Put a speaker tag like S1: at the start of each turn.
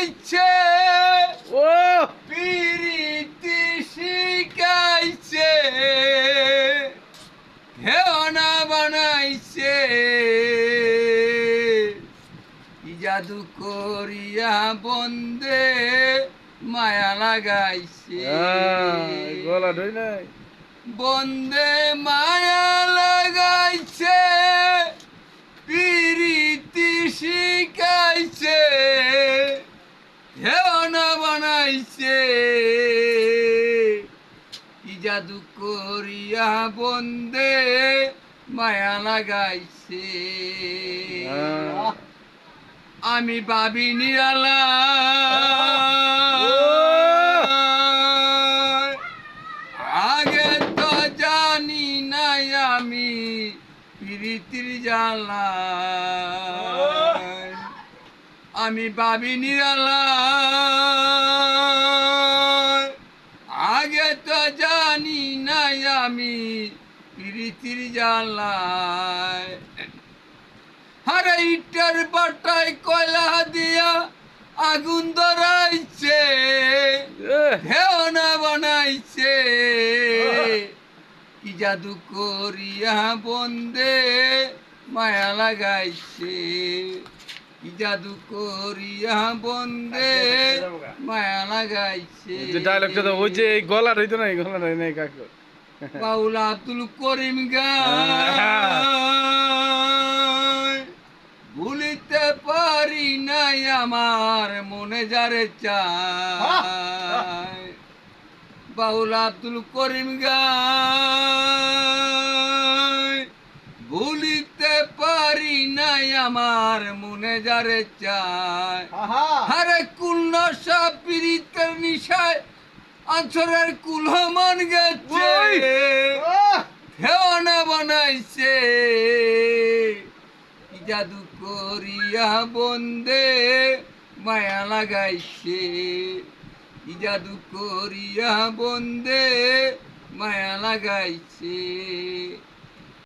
S1: শিখাইছে
S2: ও
S1: পিরিতি শিখাইছে হেওনা বানাইছে কি জাদু করিয়া বন্দে মায়া লাগাইছে
S2: গলা ধই নাই
S1: বন্দে মায়া লাগাইছে পিরিতি শিখাইছে হেওনা বানাইছে কি জাদু করিয়া বন্দে মায়া লাগাইছে আমি ভাবি নিরালা আগে তো জানি নাই আমি প্রীতির জ্বালা আমি ভাবি নিরালা আগে তো জানি নাই আমি প্রীতির জ্বালা আরে ইটের বাটায় কয়লা দিয়া আগুন ধরাইছে হেওনা বানাইছে কি জাদু করিয়া বন্দে মায়া লাগাইছে কি জাদু করিয়া বন্দে মায়া লাগাইছে
S2: যে ডায়লগটা তো ওই যে এই গলা ধইতো না এই গলা ধই নাই কাকু
S1: বাউল আব্দুল করিম ভুলিতে পারি নাই আমার মনে যারে চায় বাউল আব্দুল করিম ভুলিতে পারি নাই আমার মনে যারে চায় আরে কুল নশা পীড়িতের নিশায় আঞ্চলের কুলহমান গেছে হেওনা বানাইছে কি জাদু করিয়া বন্দে মায়া লাগাইছে কি জাদু করিয়া বন্দে মায়া লাগাইছে